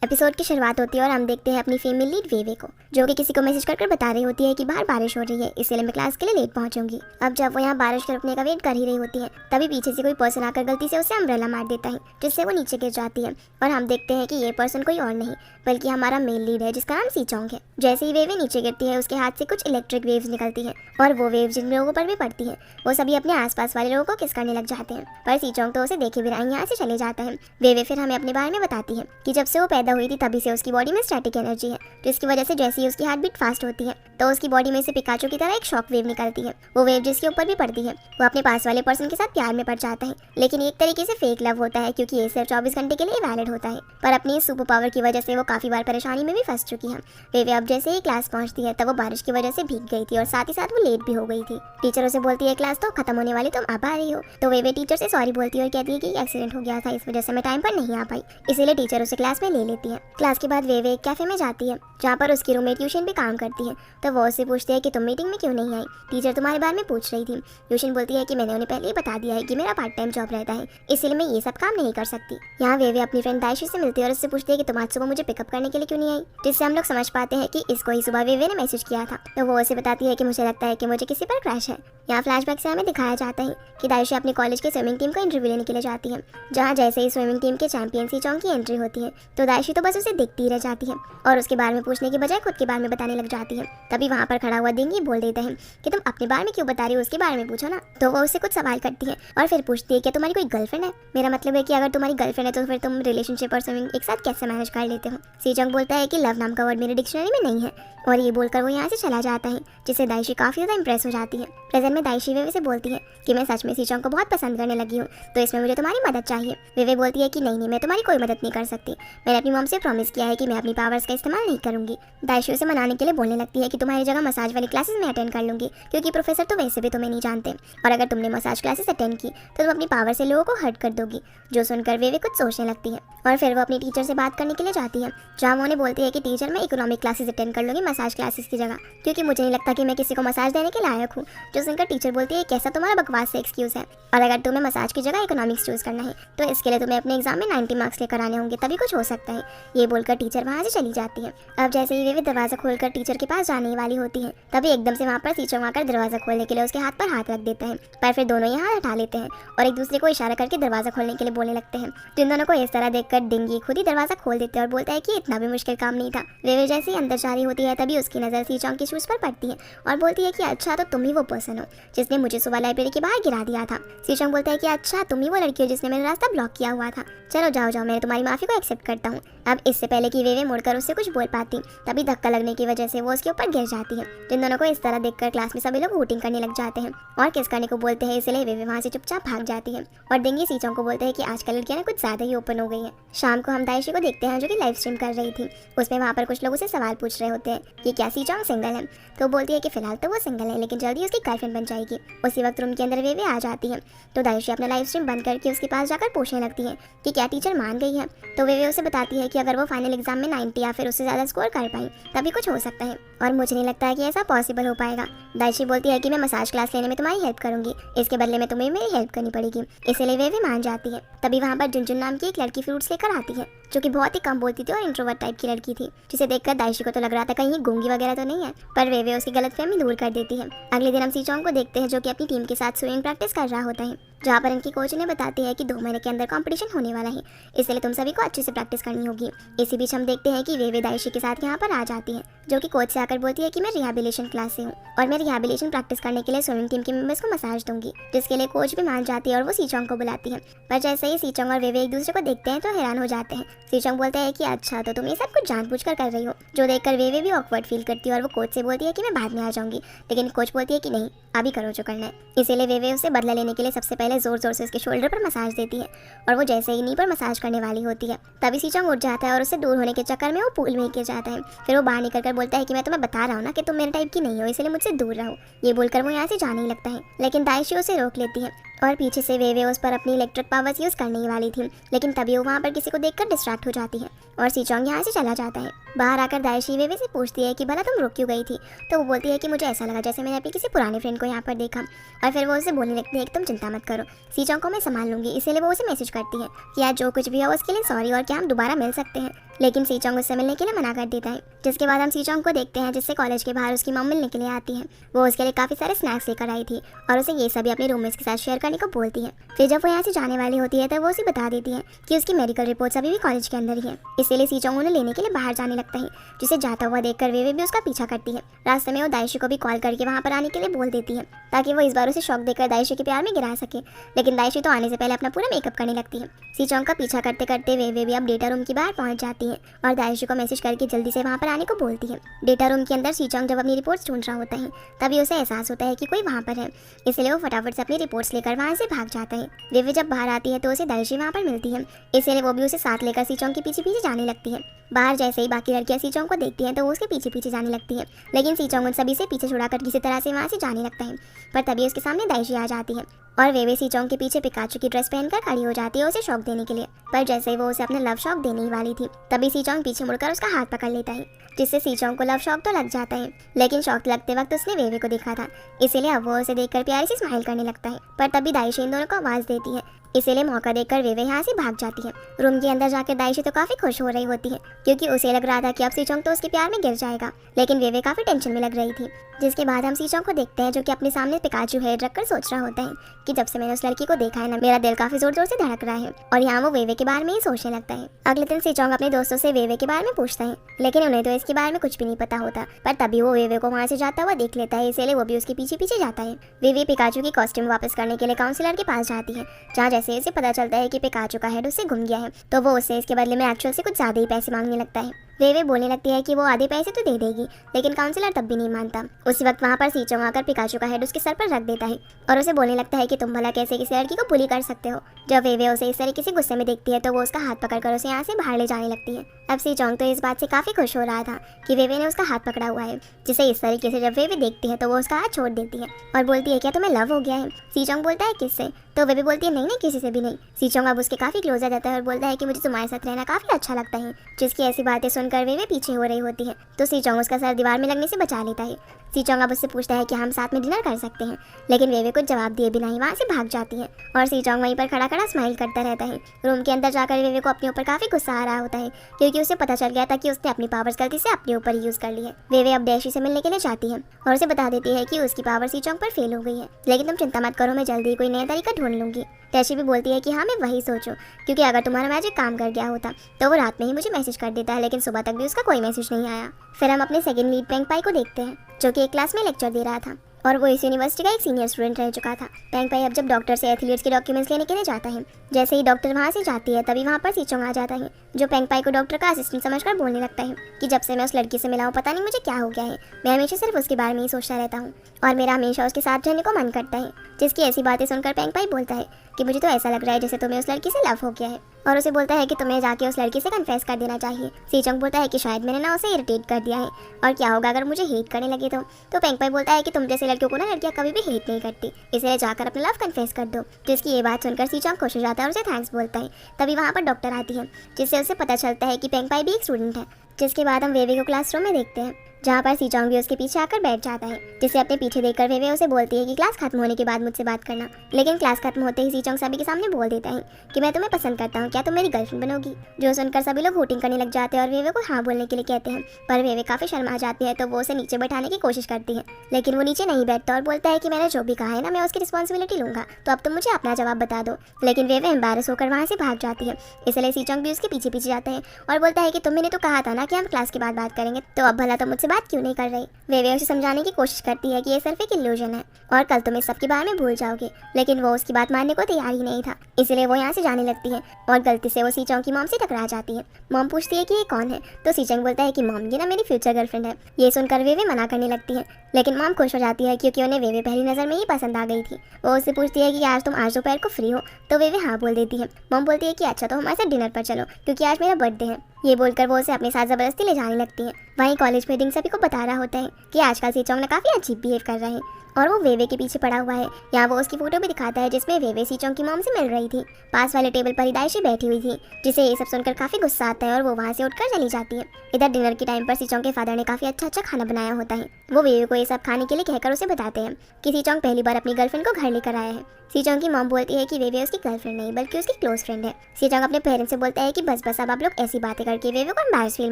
Episode की शुरुआत होती है और हम देखते हैं अपनी फीमेल लीड वेवे को, जो कि किसी को मैसेज कर बता रही होती है कि बाहर बारिश हो रही है, इसलिए मैं क्लास के लिए लेट पहुंचूंगी। अब जब वो यहाँ बारिश के रुकने का वेट कर ही रही होती है, तभी पीछे से कोई पर्सन आकर गलती से उसे अम्ब्रेला मार देता है, जिससे वो नीचे गिर जाती है। और हम देखते हैं कि ये पर्सन कोई और नहीं बल्कि हमारा मेल लीड है, जिसका नाम सीचोंग है। जैसे ही वेवे नीचे गिरती है, उसके हाथ से कुछ इलेक्ट्रिक वेव्स निकलती हैं और वो वेव्स जिन लोगों पर भी पड़ती हैं, वो सभी अपने आसपास वाले लोगों को किस करने लग जाते हैं। पर सीचोंग तो उसे देखे बिना यहाँ से चले जाता है। वेवे फिर हमें अपने बारे में बताती है कि जब से वो पैदा हुई थी तभी से उसकी बॉडी में स्टैटिक एनर्जी है, जिसकी वजह से जैसे ही उसकी हार्ट बीट फास्ट होती है तो उसकी बॉडी में से पिकाचो की तरह एक शॉक वेव निकलती है। वो वेव जिसके ऊपर भी पड़ती है वो अपने पास वाले पर्सन के साथ प्यार में पड़ जाता है, लेकिन एक तरीके से फेक लव होता है, क्योंकि ये सिर्फ 24 घंटे के लिए वैलिड होता है। पर अपनी इस सुपर पावर की वजह से वो काफी बार परेशानी में भी फंस चुकी है। वेवे अब जैसे ही क्लास पहुंचती है तब वो बारिश की वजह से भीग गई थी और साथ ही साथ वो लेट भी हो गई थी। टीचर उसे बोलती है क्लास तो खत्म होने वाली, तुम अब आ रही हो। तो वेवे टीचर से सॉरी बोलती है और कहती है कि एक्सीडेंट हो गया था, इस वजह से मैं टाइम पर नहीं आ पाई, इसीलिए टीचर उसे क्लास में ले लेती है। क्लास के बाद वेवे एक कैफे में जाती है जहाँ पर उसकी रूममेट ट्यूशन भी काम करती है। तो वो उससे पूछती है कि तुम मीटिंग में क्यों नहीं आई, टीचर तुम्हारे बारे में पूछ रही थी। ट्यूशन बोलती है कि मैंने उन्हें पहले ही बता दिया है कि मेरा पार्ट टाइम जॉब रहता है, इसलिए मैं ये सब काम नहीं कर सकती। यहाँ वेवे अपनी फ्रेंड दाइशी से मिलती है और उससे पूछती है कि तुम आज सुबह मुझे पिकअप करने के लिए क्यों नहीं आई, जिससे हम लोग समझ पाते हैं कि इसको ही सुबह वेवे ने मैसेज किया था। तो वो उसे बताती है कि मुझे लगता है कि मुझे किसी पर क्रैश है। यहाँ फ्लैशबैक से हमें दिखाया जाता है कि दाइशी अपने कॉलेज के स्विमिंग टीम का इंटरव्यू लेने के लिए जाती है, जहाँ जैसे ही स्विमिंग टीम के चैंपियन सीचोंग की एंट्री होती है तो दाइशी तो बस उसे देखती ही रह जाती है और उसके बारे में पूछने की बजाय खुद के बारे में बताने लग जाती है। तभी वहाँ पर खड़ा हुआ डिंगी बोल देता है कि तुम अपने बारे में क्यों बता रही हो, उसके बारे में पूछो ना। तो वो उससे कुछ सवाल करती है और फिर पूछती है कि तुम्हारी कोई गर्लफ्रेंड है। मेरा मतलब है कि अगर तुम्हारी गर्लफ्रेंड है तो फिर तुम रिलेशनशिप और स्विमिंग एक साथ कैसे मैनेज कर लेते हो। सीचोंग बोलता है कि लव नाम का वर्ड मेरे डिक्शनरी में नहीं है और ये बोलकर वो यहाँ से चला जाता है, जिससे दाइशी काफी ज्यादा इंप्रेस हो जाती है। प्रेजेंट में दाइशी वेवे से बोलती है कि मैं सच में सीचोंग को बहुत पसंद करने लगी हूँ, तो इसमें मुझे तुम्हारी मदद चाहिए। वेवे बोलती है कि नहीं मैं तुम्हारी कोई मदद नहीं कर सकती, मैंने अपनी मॉम से प्रॉमिस किया है कि मैं अपनी पावर्स का इस्तेमाल नहीं करूंगी। दाइशी उसे मनाने के लिए बोलने लगती है कि तुम्हारी जगह मसाज वाली क्लासेस में अटेंड कर लूंगी, क्योंकि प्रोफेसर तो वैसे भी तुम्हें नहीं जानते, और अगर तुमने मसाज क्लासेस अटेंड की तो तुम अपनी पावर से लोगों को हर्ट कर दोगी। जो सुनकर वेवे कुछ सोचने लगती है और फिर वो अपनी टीचर से बात करने के लिए जाती है, जहाँ वो उन्हें बोलती है कि टीचर मैं इकोनॉमिक क्लासेस अटेंड कर लूंगी मसाज क्लासेस की जगह, क्योंकि मुझे नहीं लगता कि मैं किसी को मसाज देने के लायक हूँ। जो सुनकर टीचर बोलती है कैसा तुम्हारा बकवास से एक्सक्यूज है, और अगर तुम्हें मसाज की जगह इकोनॉमिक्स चूज करना है तो इसके लिए तुम्हें अपने एग्जाम में 90 मार्क्स लेकर आने होंगे, तभी कुछ हो सकता है। ये बोलकर टीचर वहाँ से चली जाती है। अब जैसे ही वेवे दरवाजा खोलकर टीचर के पास जाने वाली होती है तभी एकदम से वहाँ पर सीचोंग आकर दरवाजा खोलने के लिए उसके हाथ पर हाथ रख देते हैं, पर फिर दोनों ही हाथ हटा लेते हैं और एक दूसरे को इशारा करके दरवाजा खोलने के लिए बोलने लगते हैं। जिन दोनों को इस तरह देखकर डिंगी खुद ही दरवाजा खोल देते हैं और बोलता है कि इतना भी मुश्किल काम नहीं था। वेवे जैसे ही अंदर जा रही होती है तभी उसकी नजर सीचोंग के शूज पर पड़ती है और बोलती है कि अच्छा तो तुम ही वो पर्सन हो जिसने मुझे सुबह लाइब्रेरी के बाहर गिरा दिया था। सीचोंग बोलता है कि अच्छा तुम ही वो लड़की हो जिसने मेरा रास्ता ब्लॉक किया हुआ था, चलो जाओ जाओ मैं तुम्हारी माफी को एक्सेप्ट करता हूँ। अब इससे पहले कि वेवे मुड़कर उससे कुछ बोल पाती तभी धक्का लगने की वजह से वो उसके ऊपर गिर जाती है। जिन दोनों को इस तरह देखकर क्लास में सभी लोग वोटिंग करने लग जाते हैं और किस करने को बोलते हैं, इसलिए वेवे वहाँ से चुपचाप भाग जाती है और डिंगी सीचोंग को बोलते हैं कि आजकल लड़कियां ना कुछ ज्यादा ही ओपन हो गई है। शाम को हम दाइशी को देखते हैं जो कि लाइव स्ट्रीम कर रही थी, उसमें वहाँ पर कुछ लोग उसे सवाल पूछ रहे होते हैं कि क्या सीचोंग सिंगल है। तो बोलती है कि फिलहाल तो वो सिंगल है लेकिन जल्दी उसकी गर्लफ्रेंड बन जाएगी। उसी वक्त रूम के अंदर वेवे आ जाती है तो दाइशी अपना लाइव स्ट्रीम बंद करके उसके पास जाकर पूछने लगती है कि क्या टीचर मान गई है। तो वेवे उसे बताती है कि अगर वो फाइनल एग्जाम में 90 या फिर उससे ज़्यादा स्कोर कर पाई तभी कुछ हो सकता है, और मुझे नहीं लगता है कि ऐसा पॉसिबल हो पाएगा। दाइशी बोलती है कि मैं मसाज क्लास लेने में तुम्हारी हेल्प करूंगी, इसके बदले में तुम्हें मेरी हेल्प करनी पड़ेगी, इसलिए वेवे मान जाती है। तभी वहाँ पर जुनजुन नाम की एक लड़की फ्रूट्स लेकर आती है जो कि बहुत ही कम बोलती थी और इंट्रोवर्ट टाइप की लड़की थी, जिसे देखकर दाइशी को तो लग रहा था कहीं गूंगी वगैरह तो नहीं है, पर वेवे उसकी गलतफहमी दूर कर देती है। अगले दिन हम सीचोंग को देखते हैं जो कि अपनी टीम के साथ स्विमिंग प्रैक्टिस कर रहा होता है, जहाँ पर इनकी कोच ने बताती है कि 2 महीने के अंदर कंपटीशन होने वाला है, इसलिए तुम सभी को अच्छे से प्रैक्टिस करनी होगी। इसी बीच हम देखते हैं कि वेवे दाइशी के साथ यहाँ पर आ जाती है, जो कि कोच से आकर बोलती है कि मैं रिहैबिलिटेशन क्लास से हूँ और मैं रिहैबिलिटेशन प्रैक्टिस करने के लिए स्विमिंग टीम के मेंबर्स को मसाज दूंगी, जिसके लिए कोच भी मान जाती है और वो सीचोंग को बुलाती है। पर जैसे ही सीचोंग और वेवे एक दूसरे को देखते हैं तो हैरान हो जाते हैं। सीचोंग बोलता है कि अच्छा तो तुम ये सब कुछ जानबूझकर कर रही हो, जो देखकर वेवे भी ऑकवर्ड फील करती है और वो कोच से बोलती है कि मैं बाद में आ जाऊंगी, लेकिन कोच बोलती है कि नहीं अभी करो जो करना है। इसीलिए वेवे उसे बदला लेने के लिए सबसे पहले जोर जोर से उसके शोल्डर पर मसाज देती है और वो जैसे ही नी पर मसाज करने वाली होती है तभी सीचोंग उठ जाता है और उससे दूर होने के चक्कर में वो पूल में गिर जाता है। फिर वो बाहर निकलकर बोलता है कि मैं तुम्हें बता रहा हूँ ना कि तुम मेरे टाइप की नहीं हो, इसलिए मुझसे दूर रहो। ये बोलकर वो यहाँ से जाने ही लगता है, लेकिन दाइशी उसे रोक लेती है और पीछे से वेवे उस पर अपनी इलेक्ट्रिक पावर्स यूज करने ही वाली थी, लेकिन तभी वो वहाँ पर किसी को देखकर डिस्ट्रैक्ट हो जाती है और सीचोंग यहाँ से चला जाता है। बाहर आकर दाइशी वेवे से पूछती है कि भला तुम रुक क्यों गई थी। तो वो बोलती है कि मुझे ऐसा लगा जैसे मैंने अपने किसी पुराने फ्रेंड को यहाँ पर देखा। और फिर वो उसे बोलने लगती है कि तुम चिंता मत करो, सीचोंग को मैं संभाल लूंगी। इसीलिए वो उसे मैसेज करती है कि आज जो कुछ भी हो उसके लिए सॉरी और क्या हम दोबारा मिल सकते हैं। लेकिन सीचोंग उससे मिलने के लिए मना कर देता है। जिसके बाद हम सीचोंग को देखते हैं जिससे कॉलेज के बाहर उसकी मॉम मिलने के लिए आती है। वो उसके लिए काफ़ी सारे स्नैक्स लेकर आई थी और उसे ये सभी अपने रूममेट्स के साथ शेयर करने को बोलती है। फिर जब वो यहाँ से जाने वाली होती है तो वो उसे बता देती है कि उसकी मेडिकल रिपोर्ट्स अभी भी कॉलेज के अंदर ही है। इसीलिए सीचोंग उन्हें लेने के लिए बाहर जाने लगता है, जिसे जाता हुआ देखकर वेवे भी उसका पीछा करती है। रास्ते में वो दाइशी को भी कॉल करके वहाँ पर आने के लिए बोल देती है ताकि वो इस बार उसे शौक देकर दाइशी के प्यार में गिरा सके। लेकिन दाइशी तो आने से पहले अपना पूरा मेकअप करने लगती है। सीचोंग का पीछा करते करते वेवे भी अब डेटा रूम के बाहर पहुंच जाती है और दाइशी को मैसेज करके जल्दी से वहाँ पर आने को बोलती है। डेटा रूम के अंदर सीचोंग जब अपनी रिपोर्ट्स ढूंढ रहा होता है तभी उसे एहसास होता है कि कोई वहाँ पर है। इसलिए वो फटाफट से अपनी रिपोर्ट्स लेकर वहाँ से भाग जाता है। वेवे जब बाहर आती है तो उसे दाइशी वहाँ पर मिलती है, इसलिए वो भी उसे साथ लेकर सीचोंग के पीछे पीछे जाने लगती है। बाहर जैसे ही बाकी लड़कियां सीचोंग को देखती हैं तो वो उसके पीछे पीछे जाने लगती है। लेकिन सीचोंग उन सभी से पीछे छुड़ाकर किसी तरह से वहाँ से जाने लगता है। पर तभी उसके सामने दाइशी आ जाती है और वेवे सीचोंग के पीछे पिकाचू की ड्रेस पहनकर खड़ी हो जाती है उसे शॉक देने के लिए। पर जैसे ही वो उसे अपना लव शॉक देने ही वाली थी तभी सीचोंग पीछे मुड़कर उसका हाथ पकड़ लेता है, जिससे सीचोंग को लव शॉक तो लग जाता है। लेकिन शॉक लगते वक्त उसने वेवे को देखा था, इसीलिए अब वो उसे देखकर प्यारी से स्माइल करने लगता है। पर तभी दाइशी इन दोनों को आवाज़ देती है, इसीलिए मौका देखकर वेवे यहाँ से भाग जाती है। रूम के अंदर जाकर दाइशी तो काफी खुश हो रही होती है क्योंकि उसे लग रहा था कि अब सीचोंग तो उसके प्यार में गिर जाएगा। लेकिन वेवे काफी टेंशन में लग रही थी। जिसके बाद हम सीचोंग को देखते हैं जो कि अपने सामने पिकाचू हेड रखकर सोच रहा होता है कि जब से मैंने उस लड़की को देखा है ना, मेरा दिल काफी जोर जोर से धड़क रहा है। और यहाँ वो वेवे के बारे में ही सोचने लगता है। अगले दिन सीचोंग अपने दोस्तों से वेवे के बारे में पूछता है, लेकिन उन्हें तो इसके बारे में कुछ भी नहीं पता होता। पर तभी वो वेवे को वहाँ से जाता हुआ देख लेता है, इसीलिए वो भी उसके पीछे पीछे जाता है। वेवे पिकाचू की कॉस्ट्यूम वापस करने के लिए काउंसिलर के पास जाती है, जहाँ जैसे इसे पता चलता है कि पिकाचू का हेड उससे गुम गया है तो वो उससे इसके बदले में एक्चुअल से कुछ ज्यादा ही पैसे मांगने लगता है। वेवे बोलने लगती है कि वो आधे पैसे तो दे देगी, लेकिन काउंसिलर तब भी नहीं मानता। उसी वक्त वहाँ पर सीचोंग आकर पिकाचू का हेड उसके सर पर रख देता है और उसे बोलने लगता है कि तुम भला कैसे किसी लड़की को बुली कर सकते हो। जब वेवे उसे इस तरीके से गुस्से में देखती है तो वो उसका हाथ पकड़कर उसे यहाँ से बाहर ले जाने लगती है। अब सीचोंग तो इस बात से काफी खुश हो रहा था कि वेवे ने उसका हाथ पकड़ा हुआ है, जिसे इस तरीके से जब वेवे देखती है तो वो उसका हाथ छोड़ देती है और बोलती है क्या तुम्हें लव हो गया है। सीचोंग बोलता है किससे, तो वेवे बोलती है नहीं नहीं किसी से भी नहीं। सीचोंग अब उसके काफी क्लोज आ जाता है और बोलता है कि मुझे तुम्हारे साथ रहना काफी अच्छा लगता है। जिसकी ऐसी बातें सुनकर वेवे पीछे हो रही होती है तो सीचोंग उसका सर दीवार में लगने से बचा लेता है। सीचोंग अब उससे पूछता है कि हम साथ में डिनर कर सकते हैं, लेकिन वेवे कुछ जवाब दिए बिना ही वहाँ से भाग जाती है और सीचोंग वहीं पर खड़ा खड़ा स्माइल करता रहता है। रूम के अंदर जाकर वेवे को अपने ऊपर काफी गुस्सा आ रहा होता है क्योंकि उसे पता चल गया था कि उसने अपनी पावर्स गलती से अपने ऊपर यूज कर ली है। वेवे अब डैशी से मिलने के लिए जाती है और उसे बता देती है कि उसकी पावर सीचोंग पर फेल हो गई है, लेकिन तुम चिंता मत करो, मैं जल्दी कोई नया तरीका ढूंढ लूंगी। डैशी भी बोलती है कि हाँ मैं वही सोचूं, क्योंकि अगर तुम्हारा मैजिक काम कर गया होता तो वो रात में ही मुझे मैसेज कर देता है, लेकिन सुबह तक भी उसका कोई मैसेज नहीं आया। फिर हम अपने सेकंड लीड पेंग पाई को देखते हैं जो कि एक क्लास में लेक्चर दे रहा था और वो इस यूनिवर्सिटी का एक सीनियर स्टूडेंट रह चुका था। पेंग पाई अब जब डॉक्टर से एथलीट्स के डॉक्यूमेंट्स लेने के लिए जाता है, जैसे ही डॉक्टर वहाँ से जाती है तभी वहाँ पर सीचोंग आ जाता है जो पेंग पाई को डॉक्टर का असिस्टेंट समझकर बोलने लगता है कि जब से मैं उस लड़की से मिला हूँ पता नहीं मुझे क्या हो गया है, मैं हमेशा सिर्फ उसके बारे में ही सोचता रहता हूँ और मेरा हमेशा उसके साथ रहने को मन करता है। जिसकी ऐसी बातें सुनकर पेंग पाई बोलता है कि मुझे तो ऐसा लग रहा है जैसे तुम्हें उस लड़की से लव हो गया है और उसे बोलता है कि तुम्हें जाके उस लड़की से कन्फेस कर देना चाहिए। सीचोंग बोलता है कि शायद मैंने ना उसे इरिटेट कर दिया है और क्या होगा अगर मुझे हेट करने लगे तो पेंग पाई बोलता है कि तुम जैसे लड़कियों को ना लड़कियां कभी भी हेट नहीं करती, इसलिए जाकर अपना लव कन्फेस कर दो। जिसकी ये बात सुनकर सीचोंग खुश हो जाता है और उसे थैंक्स बोलता है। तभी वहाँ पर डॉक्टर आती है जिससे उसे पता चलता है कि पेंग पाई भी एक स्टूडेंट है। जिसके बाद हम वेवे को क्लासरूम में देखते हैं जहाँ पर सीचोंग भी उसके पीछे आकर बैठ जाता है, जिसे अपने पीछे देखकर वेवे उसे बोलती है कि क्लास खत्म होने के बाद मुझसे बात करना। लेकिन क्लास खत्म होते ही सीचोंग सभी के सामने बोल देता है कि मैं तुम्हें पसंद करता हूँ, क्या तुम मेरी गर्लफ्रेंड बनोगी। जो सुनकर सभी लोग वोटिंग करने लग जाते हैं और वेवे को हाँ बोलने के लिए कहते हैं, पर वेवे काफी शर्मा जाती है तो वो उसे नीचे बैठाने की कोशिश करती है, लेकिन वो नीचे नहीं बैठता और बोलता है कि मैंने जो भी कहा है ना मैं उसकी रिस्पॉन्सिबिलिटी लूंगा, तो अब तुम मुझे अपना जवाब बता दो। लेकिन वेवे एम्बैरस होकर वहाँ से भाग जाती है, इसलिए सीचोंग भी उसके पीछे पीछे जाता है और बोलता है कि तुमने तो कहा था ना कि हम क्लास के बाद बात करेंगे, तो अब भला तुम मुझसे बात क्यों नहीं कर रही। वेवे उसे समझाने की कोशिश करती है कि ये सिर्फ एक इल्यूजन है और कल तुम इस सब के बारे में भूल जाओगे, लेकिन वो उसकी बात मानने को तैयार ही नहीं था, इसलिए वो यहाँ से जाने लगती है और गलती से वो सीचोंग की मॉम से टकरा जाती है। मॉम पूछती है कि ये कौन है, तो सीचोंग बोलता है कि मॉम ये ना मेरी फ्यूचर गर्लफ्रेंड है। ये सुनकर वेवे मना करने लगती है, लेकिन मॉम खुश हो जाती है क्योंकि उन्हें वेवे पहली नज़र में ही पसंद आ गई थी। वो उससे पूछती है कि आज तुम आज दोपहर को फ्री हो, तो वेवे हाँ बोल देती है। मॉम बोलती है कि अच्छा तो हमारे साथ डिनर पर चलो क्योंकि आज मेरा बर्थडे है। ये बोलकर वो उसे अपने साथ ज़बरदस्ती ले जाने लगती है। वहीं कॉलेज में डिंग सभी को बता रहा होता है कि आजकल सीचोंग ना काफ़ी अजीब बिहेव कर रहे हैं और वो वेवे के पीछे पड़ा हुआ है। यहाँ वो उसकी फोटो भी दिखाता है जिसमें वेवे सीचोंग की मॉम से मिल रही थी। पास वाले टेबल पर दाइशी बैठी हुई थी, जिसे ये सब सुनकर काफ़ी गुस्सा आता है और वो वहाँ से उठकर चली जाती है। इधर डिनर के टाइम पर सीचोंग के फादर ने काफ़ी अच्छा खाना बनाया होता है। वो वेवे को ये सब खाने के लिए कहकर उसे बताते हैं कि सीचोंग पहली बार अपनी गर्लफ्रेंड को घर लेकर आया है। सीचोंग की मॉम बोलती है कि वेवे उसकी गर्लफ्रेंड नहीं बल्कि उसकी क्लोज फ्रेंड है। सीचोंग अपने पेरेंट्स से बोलता है कि बस अब आप लोग ऐसी बातें करके वेवे को एम्बैरेस फील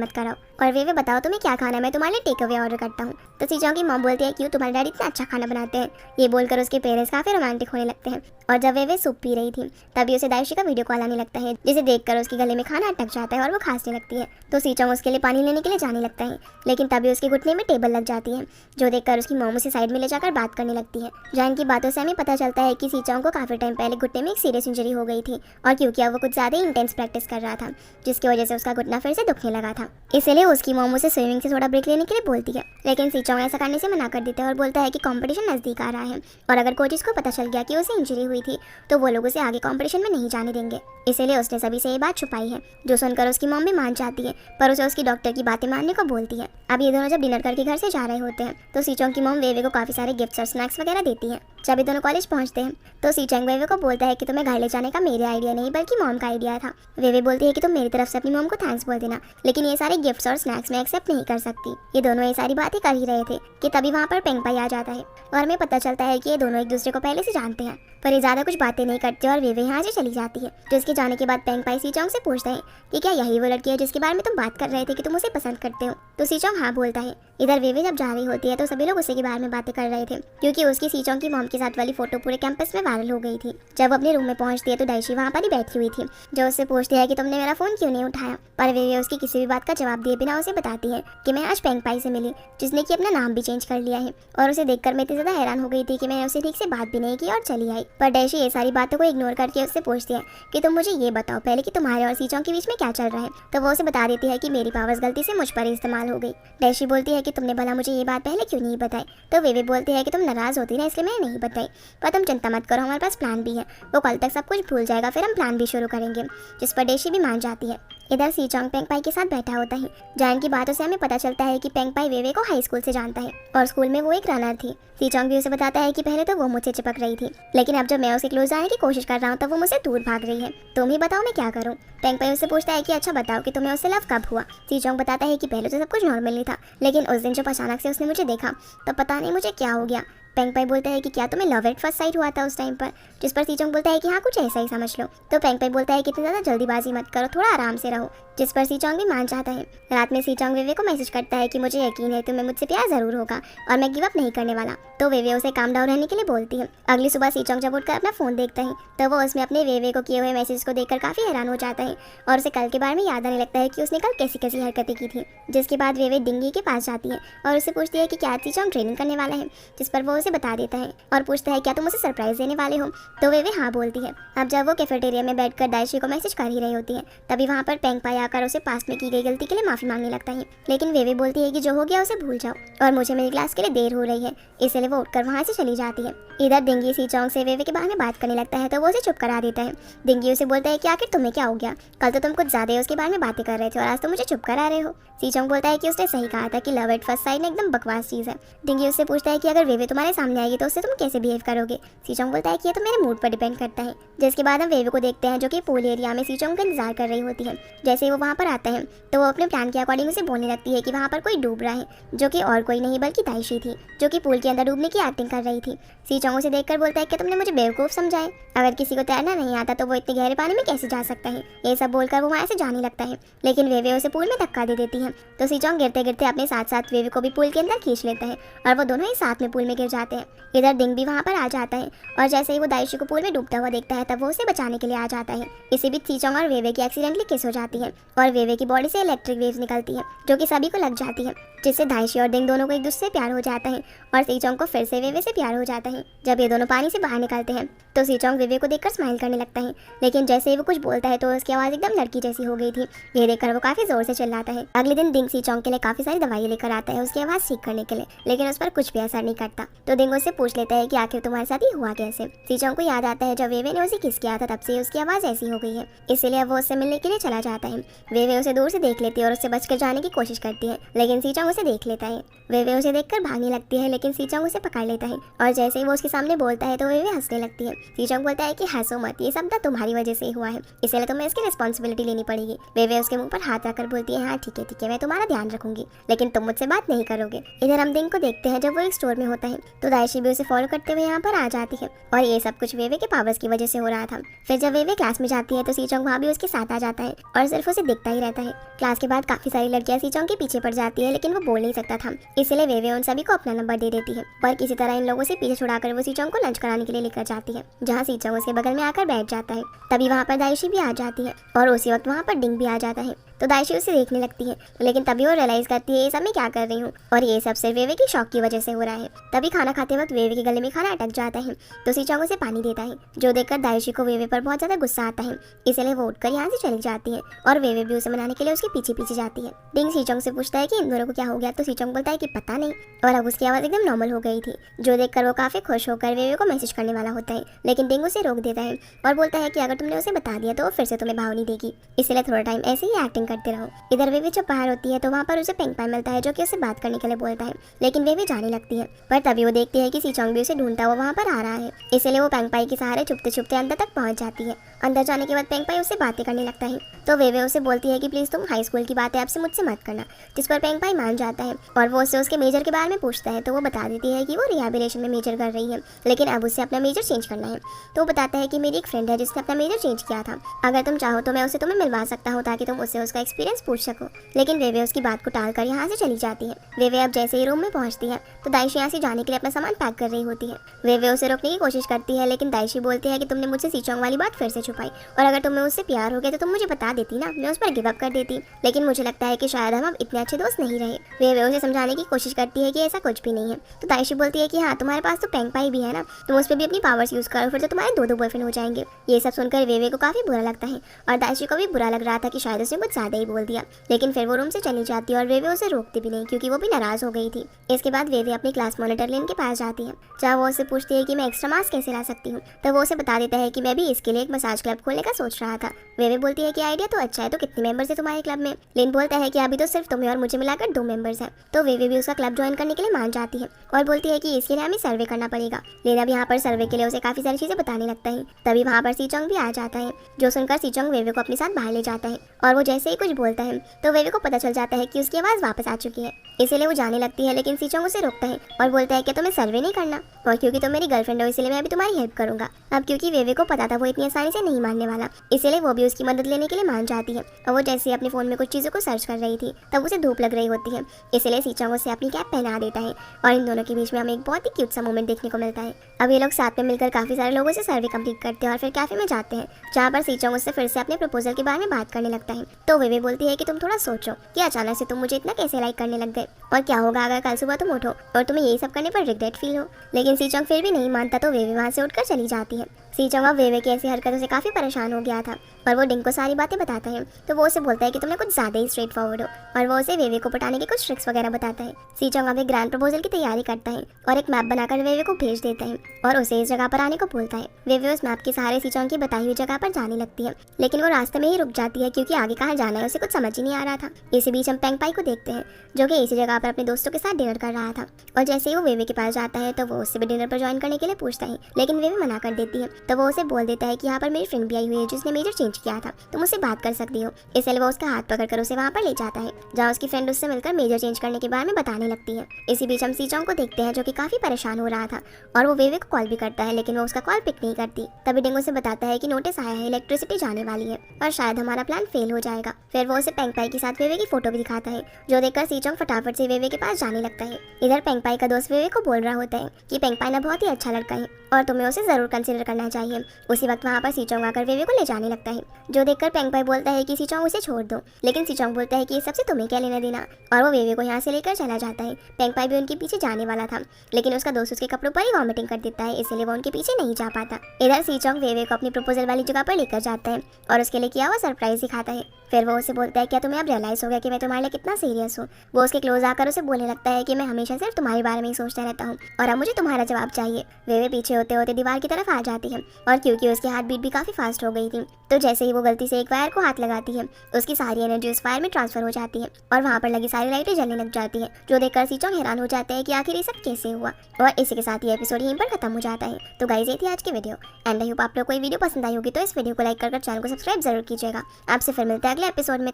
मत कराओ और वेवे बताओ तुम्हें क्या खाना है, मैं तुम्हारे लिए टेक अवे ऑर्डर करता हूँ। तो सीचोंग की मॉम बोलती है क्यों तुम्हारे डैडी इतना अच्छा खाना बनाते हैं। ये बोलकर उसके पेरेंट्स काफ़ी रोमांटिक होने लगते हैं और जब वेवे सूप पी रही थी तभी उसे दाइशी का वीडियो कॉल आने लगता है, जिसे देखकर उसके गले में खाना अटक जाता है और वो खांसने लगती है। तो सीचोंग उसके लिए पानी लेने के लिए जाने लगता है, लेकिन तभी उसके घुटने में टेबल लग जाती है, जो देखकर उसकी मॉम उसे साइड में ले जाकर बात करने लगती है। जैन की बातों से हमें पता चलता है कि सीचोंग को काफ़ी टाइम पहले घुटने में एक सीरियस इंजरी हो गई थी और क्योंकि अब वो कुछ ज़्यादा ही इंटेंस प्रैक्टिस कर रहा था, जिसकी वजह से उसका घुटना फिर से दुखने लगा था। इसलिए उसकी मॉम उसे स्विमिंग से थोड़ा ब्रेक लेने के लिए बोलती है, लेकिन सीचोंग ऐसा करने से मना कर देता है और बोलता है कि कंपटीशन नज़दीक आ रहा है और अगर कोचेस को पता चल गया कि उसे इंजरी हुई थी तो वो लोग उसे आगे कंपटीशन में नहीं जाने देंगे। इसलिए उसने सभी से ये बात छुपाई है, जो सुनकर उसकी मॉम भी मान जाती है पर उसे उसकी डॉक्टर की बातें मानने को बोलती है। अब ये दोनों जब डिनर करके घर से जा रहे होते हैं तो सीचोंग की मॉम वेवे को काफ़ी सारे गिफ्ट्स और स्नैक्स वगैरह देती है। जब ये दोनों कॉलेज पहुंचते हैं तो सीचोंग वेवे को बोलता है कि तुम्हें घर ले जाने का मेरे आइडिया नहीं बल्कि मॉम का आइडिया था। वेवे बोलती है कि तुम मेरी तरफ से अपनी मॉम को थैंक्स बोल देना, लेकिन ये सारे गिफ्ट्स और स्नैक्स मैं एक्सेप्ट नहीं कर सकती। ये दोनों ये सारी बातें कर ही रहे थे कि तभी वहाँ पर पेंगपाई आ जाता है और हमें पता चलता है कि ये दोनों एक दूसरे को पहले से जानते हैं, पर ये ज़्यादा कुछ बातें नहीं करते और वेवे यहाँ से चली जाती है। जिसके जाने के बाद पेंगपाई सीचोंग से पूछते हैं कि क्या यही वो लड़की है जिसके बारे में तुम बात कर रहे थे कि तुम उसे पसंद करते हो। तो सीचोंग हाँ बोलता है। इधर वेवे जब जा रही होती है तो सभी लोग उसी के बारे में बातें कर रहे थे क्योंकि उसकी सीचोंग की मॉम के साथ वाली फोटो पूरे कैंपस में वायरल हो गई थी। जब वो अपने रूम में पहुंचती है तो दाइशी वहाँ पर ही बैठी हुई थी, जो उससे पूछती है कि तुमने मेरा फोन क्यों नहीं उठाया, पर वेवे उसकी किसी भी बात का जवाब दिए बिना उसे बताती है कि मैं आज पेंगपाई से मिली, जिसने कि अपना नाम भी चेंज कर लिया है और उसे देखकर मैं इतनी ज़्यादा हैरान हो गई थी कि मैंने उसे ठीक से बात भी नहीं की और चली आई। पर दाइशी ये सारी बातों को इग्नोर करके उससे पूछती है कि तुम मुझे ये बताओ पहले कि तुम्हारे और सीचोंग के बीच में क्या चल रहा है। तो वो उसे बता देती है कि मेरी पावर्स गलती से मुझ पर इस्तेमाल हो गई। दाइशी बोलती है कि तुमने भला मुझे ये बात पहले क्यों नहीं बताई। तो वेवे बोलती है कि तुम नाराज़ होती ना इसलिए मैंने नहीं बताई, पर तुम चिंता मत करो, हमारे पास प्लान भी है, वो कल तक सब कुछ भूल जाएगा फिर हम प्लान भी शुरू करेंगे। जिस पर दाइशी भी मान जाती है। इधर सीचोंग पेंगपाई के साथ बैठा होता है। जैन की बातों से हमें पता चलता है कि पेंगपाई वेवे को हाई स्कूल से जानता है और स्कूल में वो एक रनर थी। सीचोंग भी उसे बताता है कि पहले तो वो मुझसे चिपक रही थी, लेकिन अब जब मैं उसे क्लोज जाने की कोशिश कर रहा हूँ तब वो मुझसे दूर भाग रही है। तुम ही बताओ मैं क्या करूँ। पेंगपाई उससे पूछता है कि अच्छा बताओ कि तुम्हें उससे लव कब हुआ। सीचोंग बताता है कि पहले तो सब कुछ नॉर्मल ही था, लेकिन उस दिन जब अचानक से उसने मुझे देखा तो पता नहीं मुझे क्या हो गया। पेंगपाई बोलता है कि क्या तुम्हें लव एट फर्स्ट साइट हुआ था उस टाइम पर, जिस पर सीचोंग बोलता है कि हाँ कुछ ऐसा ही समझ लो। तो पेंगपाई बोलता है कि इतनी ज़्यादा जल्दीबाजी मत करो, थोड़ा आराम से रहो, जिस पर सीचोंग भी मान जाता है। रात में सीचोंग वेवे को मैसेज करता है कि मुझे यकीन है तुम्हें मुझसे प्यार ज़रूर होगा और मैं गिव अप नहीं करने वाला। तो वेवे उसे काम डाउन रहने के लिए बोलती है। अगली सुबह सीचोंग जब उठकर अपना फ़ोन देखता है तो वो उसमें अपने वेवे को किए हुए मैसेज को देखकर काफ़ी हैरान हो जाता है और उसे कल के बारे में याद आने लगता है कि उसने कल कैसी कैसी हरकतें की थी। जिसके बाद वेवे डिंगी के पास जाती है और उससे पूछती है कि क्या सीचोंग ट्रेनिंग करने वाला है, जिस पर वो उसे बता देता है और पूछता है क्या तुम उसे सरप्राइज देने वाले हो। तो वेवे हाँ बोलती है। अब जब वो कैफेटेरिया में बैठकर दाइशी को मैसेज कर ही रही होती है तभी वहाँ पर पेंगपाई आकर उसे पास्ट में की गई गलती के लिए माफ़ी मांगने लगता है, लेकिन वेवे बोलती है कि जो हो गया उसे भूल जाओ और मुझे मेरी क्लास के लिए देर हो रही है, इसलिए वो उठकर वहाँ से चली जाती है। इधर डिंगी सीचोंग से वेवे के बारे में बात करने लगता है तो वो उसे चुप करा देता है। डिंगी उसे बोलता है कि आखिर तुम्हें क्या हो गया, कल तो तुम कुछ ज़्यादा ही उसके बारे में बातें कर रहे थे और आज तो मुझे चुप करा रहे हो। सीचोंग बोलता है कि उसने सही कहा था कि लव एट फर्स्ट साइट एकदम बकवास चीज़ है। डिंगी उससे पूछता है कि अगर वेवे तुम्हारे सामने आएगी तो उससे तुम कैसे बिहेव करोगे। सीचोंग बोलता है कि ये तो मेरे मूड पर डिपेंड करता है। जिसके बाद हम वेवे को देखते हैं जो कि पूल एरिया में सीचोंग का इंतजार कर रही होती है। जैसे ही वो वहाँ पर आता है तो वो अपने प्लान के अकॉर्डिंग उसे बोलने लगती है कि वहाँ पर कोई डूब रहा है, जो कि और कोई नहीं बल्कि दाइशी थी, जो कि पूल के अंदर डूबने की एक्टिंग कर रही थी। सीचोंग उसे देखकर बोलता है कि तुमने मुझे बेवकूफ़ समझा है, अगर किसी को तैरना नहीं आता तो वो इतने गहरे पानी में कैसे जा सकता है। ये सब बोलकर वो वहाँ से जाने लगता है, लेकिन वेवे उसे पूल में धक्का दे देती है। तो सीचोंग गिरते गिरते अपने साथ साथ वेवे को भी पूल के अंदर खींच लेता है और वो दोनों ही साथ में पूल में गिर जाते हैं। जाते हैं। इधर डिंग भी वहाँ पर आ जाता है और जैसे ही वो दाइशी को पूल में डूबता हुआ देखता है तब वो उसे बचाने के लिए आ जाता है। इसी बीच सीचोंग और वेवे की एक्सीडेंटली किस हो जाती है और वेवे की बॉडी से इलेक्ट्रिक वेव्स निकलती है जो कि सभी को लग जाती है, जिससे दाइशी और डिंग दोनों को एक दूसरे से प्यार हो जाता है और सीचोंग को फिर से वेवे से प्यार हो जाता है। जब ये दोनों पानी से बाहर निकलते हैं तो सीचोंग वेवे को देखकर स्माइल करने लगता है, लेकिन जैसे ही वो कुछ बोलता है तो उसकी आवाज़ एकदम लड़की जैसी हो गई थी। ये देखकर वो काफ़ी जोर से चिल्लाता है। अगले दिन डिंग सीचोंग के लिए काफ़ी सारी दवाई लेकर आता है उसकी आवाज़ ठीक करने के लिए, लेकिन उस पर कुछ भी असर नहीं करता। तो डिंग उससे पूछ लेता है कि आखिर तुम्हारे साथ ही हुआ कैसे। सीचोंग को याद आता है जब वेवे ने उसे किस किया था तब से उसकी आवाज़ ऐसी हो गई है, इसीलिए वो उससे मिलने के लिए चला जाता है। वेवे उसे दूर से देख लेती है और उससे बचकर जाने की कोशिश करती है, लेकिन सीचोंग उसे देख लेता है। वेवे उसे देखकर भागने लगती है, लेकिन सीचोंग उसे पकड़ लेता है और जैसे ही वो उसके सामने बोलता है तो वेवे हंसने लगती है। सीचोंग बोलता है कि हंसो मत, ये सब ना तुम्हारी वजह से ही हुआ है, इसलिए तुम्हें इसकी रिस्पॉन्सिबिलिटी लेनी पड़ेगी। वेवे उसके मुंह पर हाथ रखकर बोलती है हाँ ठीक है मैं तुम्हारा ध्यान रखूंगी, लेकिन तुम मुझसे बात नहीं करोगे। इधर हम डिंग को देखते हैं जब वो एक स्टोर में होता है तो दाइशी भी उसे फॉलो करते हुए यहाँ पर आ जाती है और ये सब कुछ वेवे के पावर्स की वजह से हो रहा था। फिर जब वेवे क्लास में जाती है तो सीचोंग वहाँ भी उसके साथ आ जाता है और सिर्फ उसे दिखता ही रहता है। क्लास के बाद काफी सारी लड़कियां सीचोंग के पीछे पड़ जाती है, लेकिन वो बोल नहीं सकता था, इसलिए वेवे उन सभी को अपना नंबर दे देती है और किसी तरह इन लोगों से पीछे छुड़ाकर वो सीचोंग को लंच कराने के लिए लेकर जाती है, जहाँ सीचोंग उसके बगल में आकर बैठ जाता है। तभी वहाँ पर दाइशी भी आ जाती है और उसी वक्त वहाँ पर डिंग भी आ जाता है। तो दाइशी उसे देखने लगती है, लेकिन तभी वो रियलाइज करती है ये सब मैं क्या कर रही हूँ और ये सब सिर्फ वेवे की शौक की वजह से हो रहा है। तभी खाना खाते वक्त वेवे के गले में खाना अटक जाता है तो सीचोंग उसे पानी देता है, जो देखकर दाइशी को वेवे पर बहुत ज्यादा गुस्सा आता है, इसलिए वो उठकर यहाँ से चली जाती है और वेवे भी उसे मनाने के लिए उसके पीछे पीछे जाती है। डिंग सीचोंग से पूछता है कि इन दोनों को क्या हो गया, तो सीचोंग बोलता है कि पता नहीं, और अब उसकी आवाज़ एकदम नॉर्मल हो गई थी, जो देखकर वो काफ़ी खुश होकर वेवे को मैसेज करने वाला होता है, लेकिन डिंग उसे रोक देता है और बोलता है कि अगर तुमने उसे बता दिया तो वो फिर से तुम्हें भाव नहीं देगी, इसलिए थोड़ा टाइम ऐसे ही एक्टिंग करते रहो। इधर वेवे जब बाहर होती है तो वहाँ पर उसे पेंगपाई मिलता है जो कि उसे बात करने के लिए बोलता है, लेकिन वेवे जाने लगती है, पर तभी वो देखती है कि सीचोंग भी उसे ढूंढता हुआ वहाँ पर आ रहा है, इसलिए वो पेंगपाई के सहारे छुपते छुपते अंदर तक पहुँच जाती है। अंदर जाने के बाद पेंगपाई उससे बातें करने लगता है तो वेवे उसे बोलती है कि प्लीज़ तुम हाई स्कूल की बातें आपसे मुझसे मत करना, जिस पर पेंगपाई मान जाता है और वो उससे उसके मेजर के बारे में पूछता है तो वो बता देती है कि वो रिहैबिलिटेशन में मेजर कर रही है, लेकिन अब उसे अपना मेजर चेंज करना है। तो वो बताता है कि मेरी एक फ्रेंड है जिसने अपना मेजर चेंज किया था, अगर तुम चाहो तो मैं उसे तुम्हें मिलवा सकता हूँ ताकि तुम उससे उसका एक्सपीरियंस पूछ सको, लेकिन वेवे उसकी बात को टालकर यहाँ से चली जाती है। वेवे अब जैसे ही रूम में पहुँचती है तो दाइशी यहाँ से जाने के लिए अपना सामान पैक कर रही होती है। वेवे उसे रोकने की कोशिश करती है, लेकिन दाइशी बोलती है कि तुमने मुझसे सीचोंग वाली बात फिर से छुपाई, और अगर तुम्हें उससे प्यार हो गया तो तुम मुझे बता देती ना, मैं उस पर गिव अप कर देती, लेकिन मुझे लगता है कि शायद हम अब इतने अच्छे दोस्त नहीं रहे। वेवे उसे समझाने की कोशिश करती है कि ऐसा कुछ भी नहीं है, तो दाइशी बोलती है कि हाँ तुम्हारे पास तो पेंगपाई भी है ना, तुम उस पर भी अपनी पावर्स यूज करो, फिर तो तुम्हारे दो बॉयफ्रेंड हो जाएंगे। ये सब सुनकर वेवे को काफी बुरा लगता है और दाइशी को भी बुरा लग रहा था कि शायद उसने कुछ ज्यादा ही बोल दिया, लेकिन फिर वो रूम से चली जाती है और वेवे उसे रोकती भी नहीं क्योंकि वो भी नाराज हो गई थी। इसके बाद वेवे अपनी क्लास मॉनिटर लेन के पास जाती है, जहाँ वो उससे पूछती है कि मैं एक्स्ट्रा मार्क्स कैसे ला सकती हूँ, तो वो उसे बता देता है कि मैं भी इसके लिए एक मसाज क्लब खोलने का सोच रहा था। वेवे बोलती है कि आइडिया तो अच्छा है, तो कितने मेंबर्स है तुम्हारे क्लब में। लेन बोलता है कि अभी तो सिर्फ तुम्हें और मुझे मिलाकर 2 मेंबर्स हैं। तो वेवे भी उसका क्लब ज्वाइन करने के लिए मान जाती है और बोलती है कि इसके लिए हमें सर्वे करना पड़ेगा। लेन अब यहाँ पर सर्वे के लिए उसे काफी सारी चीजें बताने लगता है। तभी वहाँ पर सीचोंग भी आ जाता है, जो सुनकर सीचोंग वेवे को अपने साथ बाहर ले जाता है और वो जैसे ही कुछ बोलता है तो वेवे को पता चल जाता है कि उसकी आवाज़ वापस आ चुकी है, इसीलिए वो जाने लगती है, लेकिन सीचोंग उसे रोकता है और बोलता है कि तुम्हें सर्वे नहीं करना, और क्योंकि तुम मेरी गर्लफ्रेंड हो इसलिए मैं भी तुम्हारी हेल्प करूंगा। अब क्योंकि वेवे को पता था वो इतनी आसानी से नहीं मानने वाला, इसीलिए वो भी उसकी मदद लेने के लिए मान जाती है। और वो जैसे ही अपने फोन में कुछ चीज़ों को सर्च कर रही थी तब उसे धूप लग रही होती है, इसलिए सीचोंग उसे अपनी कैप पहना देता है और इन दोनों के बीच में हमें एक बहुत ही क्यूट सा मोमेंट देखने को मिलता है। अब ये लोग साथ में मिलकर काफ़ी सारे लोगों से सर्वे कंप्लीट करते हैं और फिर कैफे में जाते हैं, जहाँ पर सीचोंग उससे फिर से अपने प्रपोजल के बारे में बात करने लगता है। तो वेवे बोलती है कि तुम थोड़ा सोचो कि अचानक से तुम मुझे इतना कैसे लाइक करने लग गए, और क्या होगा अगर कल सुबह तुम उठो और तुम्हें यही सब करने पर रिग्रेट फील हो। लेकिन सीचोंग फिर भी नहीं मानता तो वेवे वहाँ से उठकर चली जाती है। सीचोंग अब वेवे की ऐसी हरकतों से काफ़ी परेशान हो गया था और वो डिंग को सारी बातें बताता है, तो वो उसे बोलता है कि तुमने कुछ ज़्यादा ही स्ट्रेट फॉरवर्ड हो, और वो उसे वेवे को पटाने के कुछ ट्रिक्स वगैरह बताता है। सीचोंग अब एक ग्रैंड प्रपोजल की तैयारी करता है और एक मैप बनाकर वेवे को भेज देता है और उसे इस जगह पर आने को बोलता है। वेवे उस मैप के सहारे सीचोंग की बताई हुई जगह पर जाने लगती है, लेकिन वो रास्ते में ही रुक जाती है क्योंकि आगे कहाँ जाना है उसे कुछ समझ ही नहीं आ रहा था। इसी बीच हम पेंगपाई को देखते हैं, जो कि इसी जगह पर अपने दोस्तों के साथ डिनर कर रहा था, और जैसे ही वो वेवे के पास जाता है तो वो उससे भी डिनर पर ज्वाइन करने के लिए पूछता है, लेकिन वेवे मना कर देती है तो वो उसे बोल देता है कि यहाँ पर मेरी फ्रेंड भी आई हुई है जिसने मेजर चेंज किया था, तुम उससे बात कर सकती हो। इसलिए वो उसका हाथ पकड़कर उसे वहाँ पर ले जाता है जहाँ उसकी फ्रेंड उससे मिलकर मेजर चेंज करने के बारे में बताने लगती है। इसी बीच हम सीचोंग को देखते हैं जो कि काफी परेशान हो रहा था और वो वेवे को कॉल भी करता है, लेकिन वो उसका कॉल पिक नहीं करती। तभी डिंग उसे बताता है कि नोटिस आया है, इलेक्ट्रिसिटी जाने वाली है और शायद हमारा प्लान फेल हो जाएगा। फिर वो उसे पेंगपाई के साथ वेवे की फोटो भी दिखाता है, जो देखकर सीचोंग फटाफट से वेवे के पास जाने लगता है। इधर पेंगपाई का दोस्त वेवे को बोल रहा होता है कि पेंगपाई ना बहुत ही अच्छा लड़का है और तुम्हें उसे जरूर कंसिडर करना चाहिए। उसी वक्त वहाँ पर सीचोंग आकर वेवे को ले जाने लगता है, जो देखकर पेंगपाई बोलता है कि सीचोंग उसे छोड़ दो, लेकिन सीचोंग बोलता है कि ये सबसे तुम्हें क्या लेना देना, और वो वेवे को यहाँ से लेकर चला जाता है। पेंगपाई भी उनके पीछे जाने वाला था, लेकिन उसका दोस्त उसके कपड़ों पर ही वॉमिटिंग कर देता है, इसलिए वो उनके पीछे नहीं जा पाता। इधर सीचोंग वेवे को अपनी प्रपोजल वाली जगह पर लेकर जाता है और उसके लिए किया हुआ सरप्राइज दिखाता है। फिर वो उसे बोलता है क्या तुम्हें अब रियलाइज हो गया कि मैं तुम्हारे लिए कितना सीरियस हूँ। वो उसके क्लोज आकर उसे बोलने लगता है कि मैं हमेशा सिर्फ तुम्हारे बारे में ही सोचता रहता हूँ और अब मुझे तुम्हारा जवाब चाहिए। वेवे पीछे होते होते दीवार की तरफ आ जाती है और क्योंकि उसकी हार्ट बीट भी काफी फास्ट हो गई थी, तो जैसे ही वो गलती से एक वायर को हाथ लगाती है, उसकी सारी एनर्जी उस फायर में ट्रांसफर हो जाती है और वहाँ पर लगी सारी लाइटें जलने लग जाती है, जो देखकर सीचोंग हैरान हो जाते हैं कि आखिर ये सब कैसे हुआ। और इसी के साथ ये एपिसोड यहीं पर खत्म हो जाता है। तो गाइस ये थी आज की वीडियो एंड आई होप आप लोग को ये वीडियो पसंद आई होगी, तो इस वीडियो को लाइक कर चैनल को सब्सक्राइब जरूर कीजिएगा। आपसे फिर मिलते हैं अगले एपिसोड में।